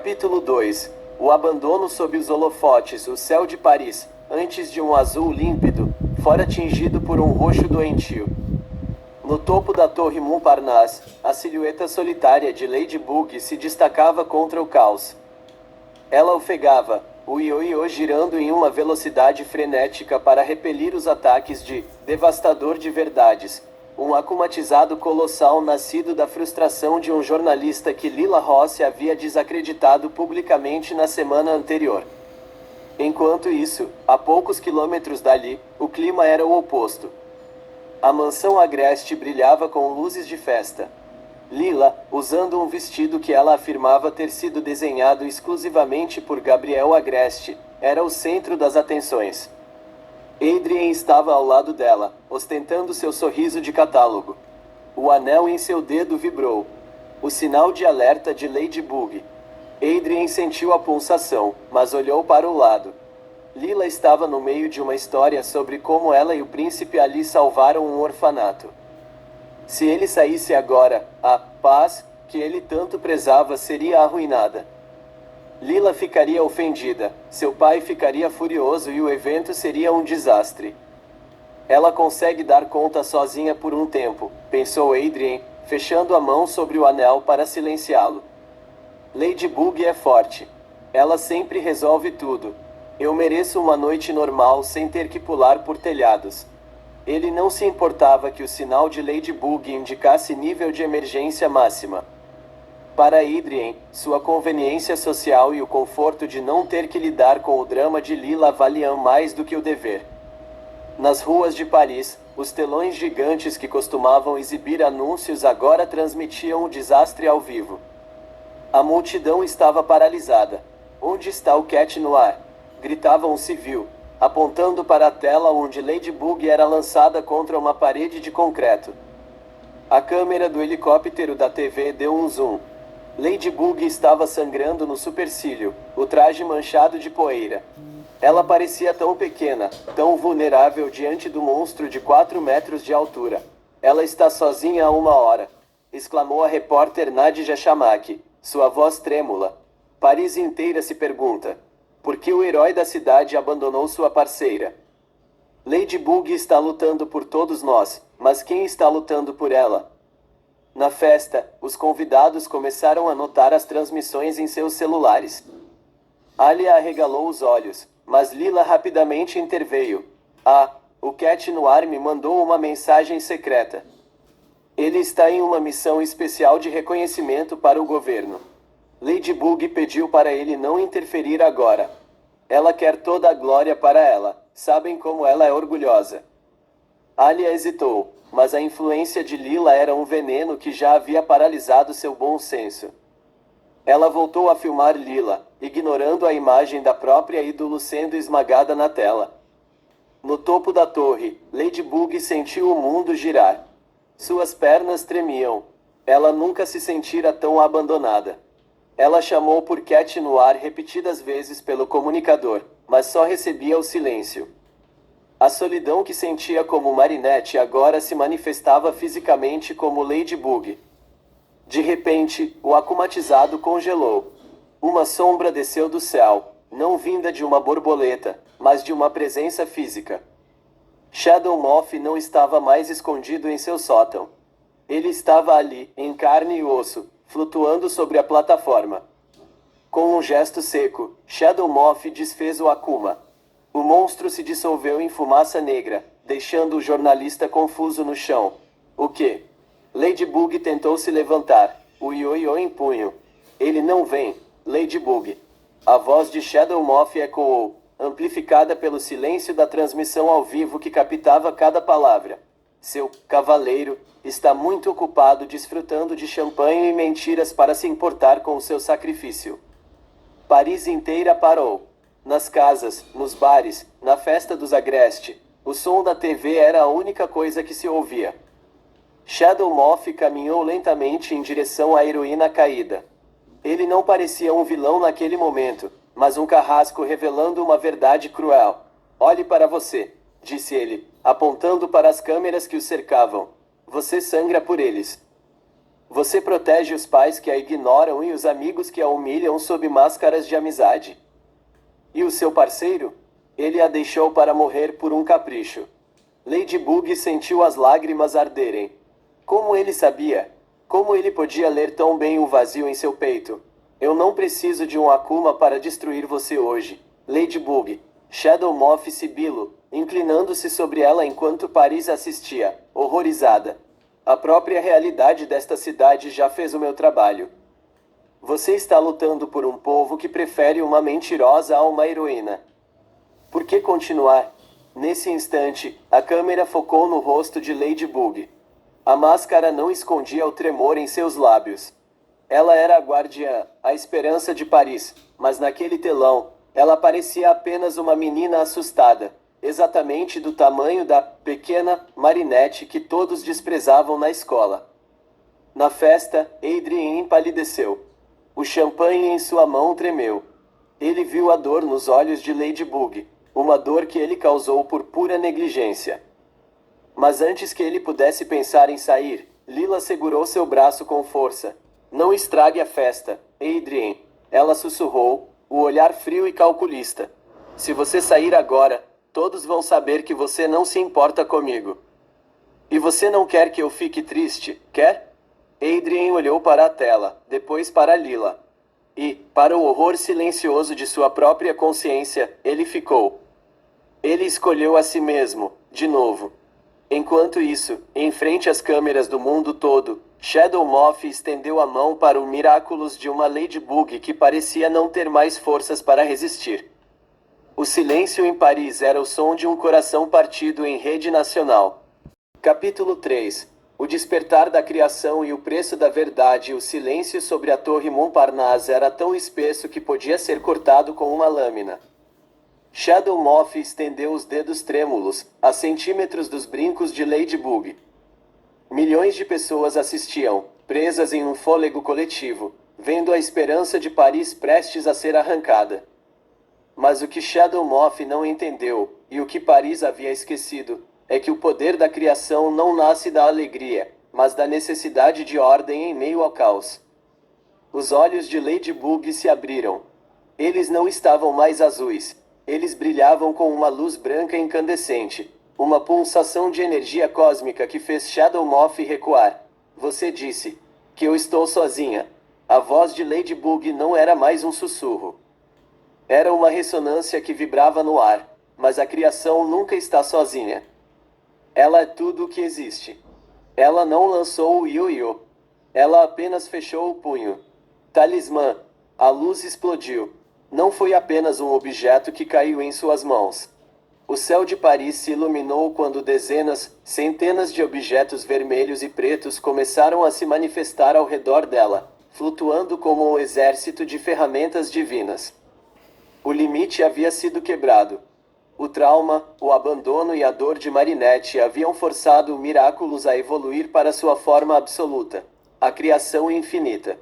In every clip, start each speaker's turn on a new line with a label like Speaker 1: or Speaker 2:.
Speaker 1: Capítulo 2. O abandono sob os holofotes. O céu de Paris, antes de um azul límpido, fora tingido por um roxo doentio. No topo da torre Montparnasse, a silhueta solitária de Lady Bug se destacava contra o caos. Ela ofegava, o ioiô girando em uma velocidade frenética para repelir os ataques de devastador de verdades, um acumatizado colossal nascido da frustração de um jornalista que Lila Rossi havia desacreditado publicamente na semana anterior. Enquanto isso, a poucos quilômetros dali, o clima era o oposto. A mansão agreste brilhava com luzes de festa. Lila, usando um vestido que ela afirmava ter sido desenhado exclusivamente por Gabriel Agreste, era o centro das atenções. Adrien estava ao lado dela, ostentando seu sorriso de catálogo. O anel em seu dedo vibrou. O sinal de alerta de Lady Bug. Adrien sentiu a pulsação, mas olhou para o lado. Lila estava no meio de uma história sobre como ela e o príncipe Ali salvaram um orfanato. Se ele saísse agora, a paz, que ele tanto prezava, seria arruinada. Lila ficaria ofendida, seu pai ficaria furioso e o evento seria um desastre. Ela consegue dar conta sozinha por um tempo, pensou Adrien, fechando a mão sobre o anel para silenciá-lo. Lady Bug é forte. Ela sempre resolve tudo. Eu mereço uma noite normal sem ter que pular por telhados. Ele não se importava que o sinal de Lady Bug indicasse nível de emergência máxima. Para Adrien, sua conveniência social e o conforto de não ter que lidar com o drama de Lila valiam mais do que o dever. Nas ruas de Paris, os telões gigantes que costumavam exibir anúncios agora transmitiam o desastre ao vivo. A multidão estava paralisada. Onde está o Cat Noir? Gritava um civil, apontando para a tela onde Lady Bug era lançada contra uma parede de concreto. A câmera do helicóptero da TV deu um zoom. Lady Bug estava sangrando no supercílio, o traje manchado de poeira. Ela parecia tão pequena, tão vulnerável diante do monstro de 4 metros de altura. Ela está sozinha há 1 hora, exclamou a repórter Nadja Chamak, sua voz trêmula. Paris inteira se pergunta: por que o herói da cidade abandonou sua parceira? Lady Bug está lutando por todos nós, mas quem está lutando por ela? Na festa, os convidados começaram a notar as transmissões em seus celulares. Alia arregalou os olhos, mas Lila rapidamente interveio. O Cat Noir me mandou uma mensagem secreta. Ele está em uma missão especial de reconhecimento para o governo. Lady Bug pediu para ele não interferir agora. Ela quer toda a glória para ela, sabem como ela é orgulhosa. Alia hesitou, mas a influência de Lila era um veneno que já havia paralisado seu bom senso. Ela voltou a filmar Lila, ignorando a imagem da própria ídolo sendo esmagada na tela. No topo da torre, Lady Bug sentiu o mundo girar. Suas pernas tremiam. Ela nunca se sentira tão abandonada. Ela chamou por Cat Noir repetidas vezes pelo comunicador, mas só recebia o silêncio. A solidão que sentia como Marinette agora se manifestava fisicamente como Lady Bug. De repente, o acumatizado congelou. Uma sombra desceu do céu, não vinda de uma borboleta, mas de uma presença física. Shadow Moth não estava mais escondido em seu sótão. Ele estava ali, em carne e osso, flutuando sobre a plataforma. Com um gesto seco, Shadow Moth desfez o Akuma. O monstro se dissolveu em fumaça negra, deixando o jornalista confuso no chão. O quê? Lady Bug tentou se levantar, o ioiô em punho. Ele não vem, Lady Bug. A voz de Shadow Moth ecoou, amplificada pelo silêncio da transmissão ao vivo que captava cada palavra. Seu cavaleiro está muito ocupado desfrutando de champanhe e mentiras para se importar com o seu sacrifício. Paris inteira parou. Nas casas, nos bares, na festa dos Agreste, o som da TV era a única coisa que se ouvia. Shadow Moth caminhou lentamente em direção à heroína caída. Ele não parecia um vilão naquele momento, mas um carrasco revelando uma verdade cruel. Olhe para você, disse ele, apontando para as câmeras que o cercavam. Você sangra por eles. Você protege os pais que a ignoram e os amigos que a humilham sob máscaras de amizade. E o seu parceiro? Ele a deixou para morrer por um capricho. Ladybug sentiu as lágrimas arderem. Como ele sabia? Como ele podia ler tão bem o vazio em seu peito? Eu não preciso de um Akuma para destruir você hoje, Ladybug. Shadow Moth sibilo, inclinando-se sobre ela enquanto Paris assistia, horrorizada. A própria realidade desta cidade já fez o meu trabalho. Você está lutando por um povo que prefere uma mentirosa a uma heroína. Por que continuar? Nesse instante, a câmera focou no rosto de Ladybug. A máscara não escondia o tremor em seus lábios. Ela era a guardiã, a esperança de Paris, mas naquele telão, ela parecia apenas uma menina assustada, exatamente do tamanho da pequena Marinette que todos desprezavam na escola. Na festa, Adrien empalideceu. O champanhe em sua mão tremeu. Ele viu a dor nos olhos de Ladybug, uma dor que ele causou por pura negligência. Mas antes que ele pudesse pensar em sair, Lila segurou seu braço com força. Não estrague a festa, Adrien. Ela sussurrou, o olhar frio e calculista. Se você sair agora, todos vão saber que você não se importa comigo. E você não quer que eu fique triste, quer? Adrien olhou para a tela, depois para Lila. E, para o horror silencioso de sua própria consciência, ele ficou. Ele escolheu a si mesmo, de novo. Enquanto isso, em frente às câmeras do mundo todo, Shadow Moth estendeu a mão para o Miraculous de uma Ladybug que parecia não ter mais forças para resistir. O silêncio em Paris era o som de um coração partido em rede nacional. Capítulo 3. O despertar da criação e o preço da verdade. O silêncio sobre a Torre Montparnasse era tão espesso que podia ser cortado com uma lâmina. Shadow Moth estendeu os dedos trêmulos, a centímetros dos brincos de Ladybug. Milhões de pessoas assistiam, presas em um fôlego coletivo, vendo a esperança de Paris prestes a ser arrancada. Mas o que Shadow Moth não entendeu, e o que Paris havia esquecido, é que o poder da criação não nasce da alegria, mas da necessidade de ordem em meio ao caos. Os olhos de Ladybug se abriram. Eles não estavam mais azuis. Eles brilhavam com uma luz branca incandescente, uma pulsação de energia cósmica que fez Shadow Moth recuar. Você disse que eu estou sozinha. A voz de Ladybug não era mais um sussurro. Era uma ressonância que vibrava no ar, mas a criação nunca está sozinha. Ela é tudo o que existe. Ela não lançou o ioiô. Ela apenas fechou o punho. Talismã. A luz explodiu. Não foi apenas um objeto que caiu em suas mãos. O céu de Paris se iluminou quando dezenas, centenas de objetos vermelhos e pretos começaram a se manifestar ao redor dela, flutuando como um exército de ferramentas divinas. O limite havia sido quebrado. O trauma, o abandono e a dor de Marinette haviam forçado o Miraculous a evoluir para sua forma absoluta, a criação infinita.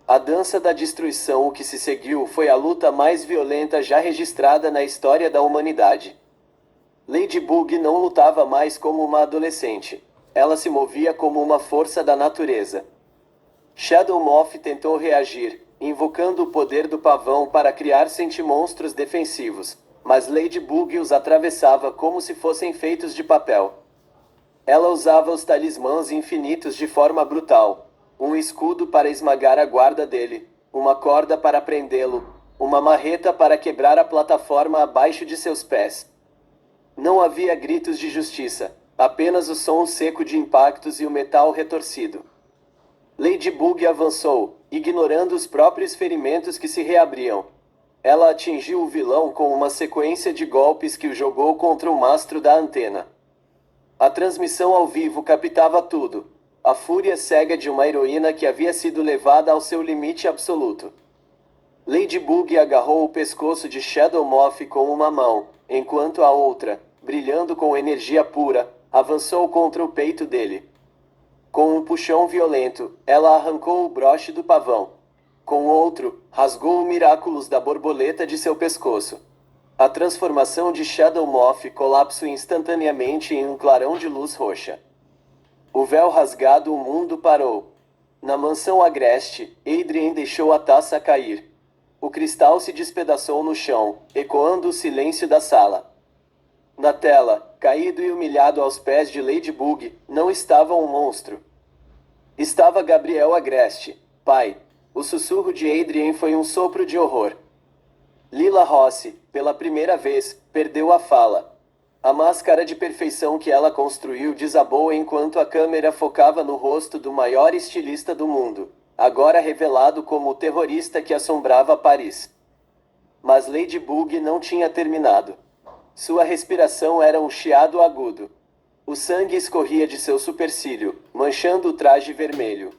Speaker 1: A dança da destruição. O que se seguiu foi a luta mais violenta já registrada na história da humanidade. Ladybug não lutava mais como uma adolescente. Ela se movia como uma força da natureza. Shadow Moth tentou reagir, invocando o poder do pavão para criar sentimonstros defensivos, mas Ladybug os atravessava como se fossem feitos de papel. Ela usava os talismãs infinitos de forma brutal. Um escudo para esmagar a guarda dele, uma corda para prendê-lo, uma marreta para quebrar a plataforma abaixo de seus pés. Não havia gritos de justiça, apenas o som seco de impactos e o metal retorcido. Ladybug avançou, ignorando os próprios ferimentos que se reabriam. Ela atingiu o vilão com uma sequência de golpes que o jogou contra o mastro da antena. A transmissão ao vivo captava tudo. A fúria cega de uma heroína que havia sido levada ao seu limite absoluto. Ladybug agarrou o pescoço de Shadow Moth com uma mão, enquanto a outra, brilhando com energia pura, avançou contra o peito dele. Com um puxão violento, ela arrancou o broche do pavão. Com o outro, rasgou o Miraculous da borboleta de seu pescoço. A transformação de Shadow Moth colapsou instantaneamente em um clarão de luz roxa. O véu rasgado. O mundo parou. Na mansão agreste, Adrien deixou a taça cair. O cristal se despedaçou no chão, ecoando o silêncio da sala. Na tela, caído e humilhado aos pés de Ladybug, não estava um monstro. Estava Gabriel Agreste, pai. O sussurro de Adrien foi um sopro de horror. Lila Rossi, pela primeira vez, perdeu a fala. A máscara de perfeição que ela construiu desabou enquanto a câmera focava no rosto do maior estilista do mundo, agora revelado como o terrorista que assombrava Paris. Mas Ladybug não tinha terminado. Sua respiração era um chiado agudo. O sangue escorria de seu supercílio, manchando o traje vermelho.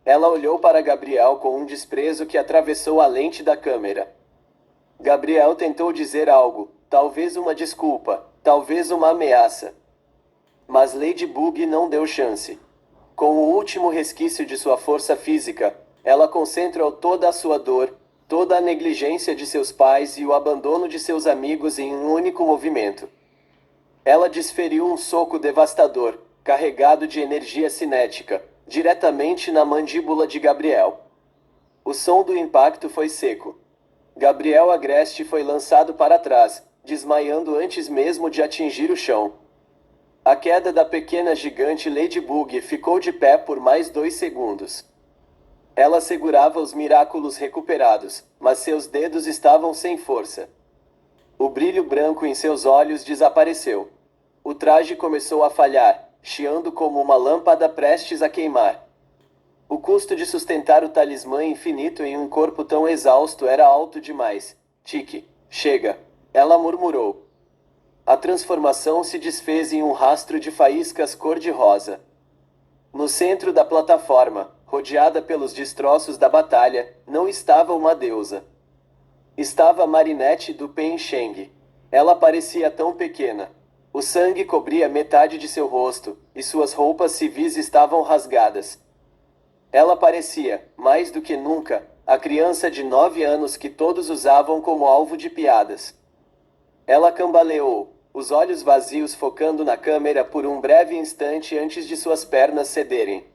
Speaker 1: Ela olhou para Gabriel com um desprezo que atravessou a lente da câmera. Gabriel tentou dizer algo, talvez uma desculpa, talvez uma ameaça. Mas Ladybug não deu chance. Com o último resquício de sua força física, ela concentrou toda a sua dor, toda a negligência de seus pais e o abandono de seus amigos em um único movimento. Ela desferiu um soco devastador, carregado de energia cinética, diretamente na mandíbula de Gabriel. O som do impacto foi seco. Gabriel Agreste foi lançado para trás, desmaiando antes mesmo de atingir o chão. A queda da pequena gigante Ladybug ficou de pé por mais 2 segundos. Ela segurava os miraculos recuperados, mas seus dedos estavam sem força. O brilho branco em seus olhos desapareceu. O traje começou a falhar, chiando como uma lâmpada prestes a queimar. O custo de sustentar o talismã infinito em um corpo tão exausto era alto demais. Tiki, chega, ela murmurou. A transformação se desfez em um rastro de faíscas cor-de-rosa. No centro da plataforma, rodeada pelos destroços da batalha, não estava uma deusa. Estava Marinette do Pen Sheng. Ela parecia tão pequena. O sangue cobria metade de seu rosto, e suas roupas civis estavam rasgadas. Ela parecia, mais do que nunca, a criança de 9 anos que todos usavam como alvo de piadas. Ela cambaleou, os olhos vazios focando na câmera por um breve instante antes de suas pernas cederem.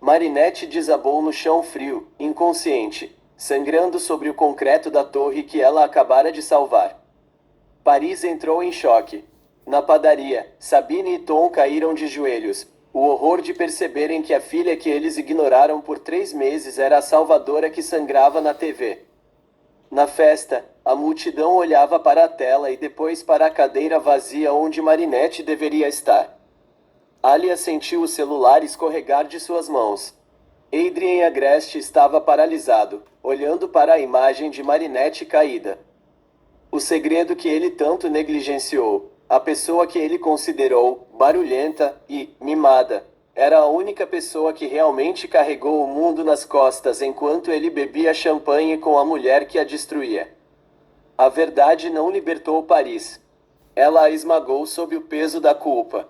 Speaker 1: Marinette desabou no chão frio, inconsciente, sangrando sobre o concreto da torre que ela acabara de salvar. Paris entrou em choque. Na padaria, Sabine e Tom caíram de joelhos, o horror de perceberem que a filha que eles ignoraram por 3 meses era a salvadora que sangrava na TV. Na festa, a multidão olhava para a tela e depois para a cadeira vazia onde Marinette deveria estar. Alia sentiu o celular escorregar de suas mãos. Adrien Agreste estava paralisado, olhando para a imagem de Marinette caída. O segredo que ele tanto negligenciou, a pessoa que ele considerou barulhenta e mimada, era a única pessoa que realmente carregou o mundo nas costas enquanto ele bebia champanhe com a mulher que a destruía. A verdade não libertou Paris. Ela a esmagou sob o peso da culpa.